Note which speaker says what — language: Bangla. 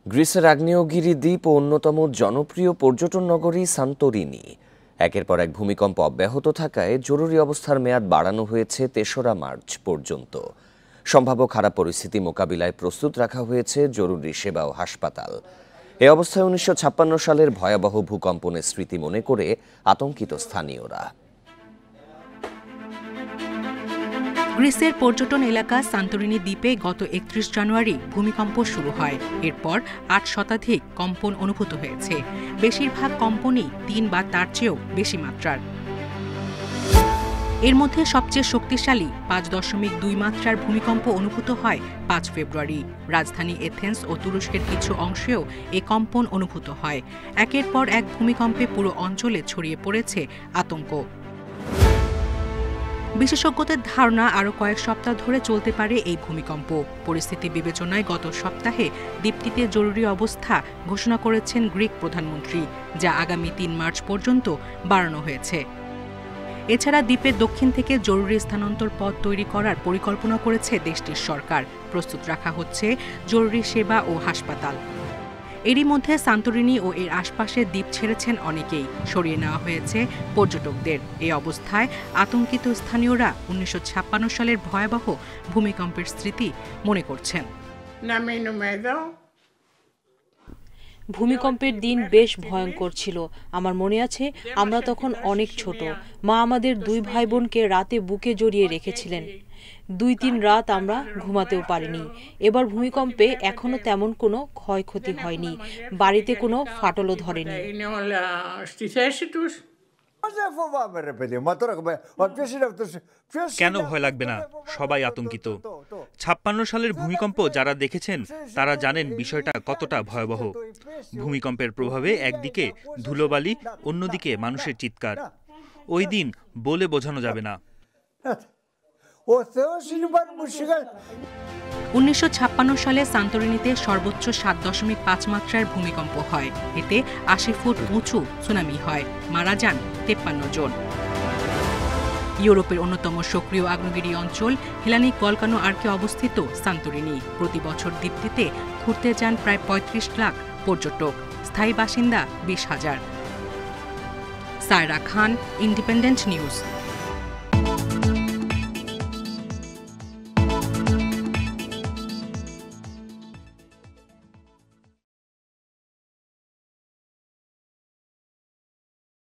Speaker 1: গ্রিসের আগ্নেয়গিরি দ্বীপ ও অন্যতম জনপ্রিয় পর্যটন নগরী সান্তোরিনি একের পর এক ভূমিকম্প অব্যাহত থাকায় জরুরি অবস্থার মেয়াদ বাড়ানো হয়েছে ৩রা মার্চ পর্যন্ত। সম্ভাব্য খারাপ পরিস্থিতি মোকাবিলায় প্রস্তুত রাখা হয়েছে জরুরি সেবা ও হাসপাতাল। এ অবস্থায় ১৯৫৬ সালের ভয়াবহ ভূকম্পনের স্মৃতি মনে করে আতঙ্কিত স্থানীয়রা।
Speaker 2: গ্রিসের পর্যটন এলাকা সান্তোরিনি দ্বীপে গত ৩১ জানুয়ারি ভূমিকম্প শুরু হয়। এরপর ৮ শতাধিক কম্পন অনুভূত হয়েছে। বেশিরভাগ কম্পনই ৩ বা তার চেয়েও বেশি মাত্রার। এর মধ্যে সবচেয়ে শক্তিশালী ৫.২ মাত্রার ভূমিকম্প অনুভূত হয় ৫ ফেব্রুয়ারি। রাজধানী এথেন্স ও তুরস্কের কিছু অংশেও এ কম্পন অনুভূত হয়। একের পর এক ভূমিকম্পে পুরো অঞ্চলে ছড়িয়ে পড়েছে আতঙ্ক। বিশেষজ্ঞদের ধারণা আরও কয়েক সপ্তাহ ধরে চলতে পারে এই ভূমিকম্প। পরিস্থিতি বিবেচনায় গত সপ্তাহে দ্বীপটিতে জরুরি অবস্থা ঘোষণা করেছেন গ্রিক প্রধানমন্ত্রী, যা আগামী ৩ মার্চ পর্যন্ত বাড়ানো হয়েছে। এছাড়া দ্বীপের দক্ষিণ থেকে জরুরি স্থানান্তর পথ তৈরি করার পরিকল্পনা করেছে দেশটির সরকার। প্রস্তুত রাখা হচ্ছে জরুরি সেবা ও হাসপাতাল। এরই মধ্যে সান্তোরিনি ও এর আশপাশের দ্বীপ ছেড়েছেন অনেকেই। সরিয়ে নেওয়া হয়েছে পর্যটকদের। এই অবস্থায় আতঙ্কিত স্থানীয়রা ১৯৫৬ সালের ভয়াবহ ভূমিকম্পের স্মৃতি মনে করছেন।
Speaker 3: ভূমিকম্পের দিন বেশ ভয়ঙ্কর ছিল। আমার মনে আছে আমরা তখন অনেক ছোট। মা আমাদের ২ ভাই বোনকে রাতে বুকে জড়িয়ে রেখেছিলেন। ২-৩ রাত আমরা ঘুমাতেও পারিনি। এবার ভূমিকম্পে এখনো তেমন কোনো ক্ষয়ক্ষতি হয়নি, বাড়িতে কোনো ফাটলও ধরেনি।
Speaker 4: কেন ভয় লাগবে না? সবাই আতঙ্কিত। ৫৬ সালের ভূমিকম্প যারা দেখেছেন তারা জানেন বিষয়টা কতটা ভয়াবহ। ভূমিকম্পের প্রভাবে একদিকে ধুলোবালি, অন্যদিকে মানুষের চিৎকার। ওই দিন বলে বোঝানো যাবে না।
Speaker 2: ১৯৫৬ সালে সান্তোরিনিতে সর্বোচ্চ ৭.৫ মাত্রার ভূমিকম্প হয়। এতে ৮০ ফুট উঁচু সুনামি হয়। মারা যান ৫৩ জন। ইউরোপের অন্যতম সক্রিয় আগ্নেয়গিরি অঞ্চল হেলানিক ভলকানো আর্কে অবস্থিত সান্তোরিনি। প্রতি বছর দ্বীপটিতে ঘুরতে যান প্রায় ৩৫ লাখ পর্যটক, স্থায়ী বাসিন্দা ২০,০০০। সায়রা খান, ইন্ডিপেন্ডেন্ট নিউজ।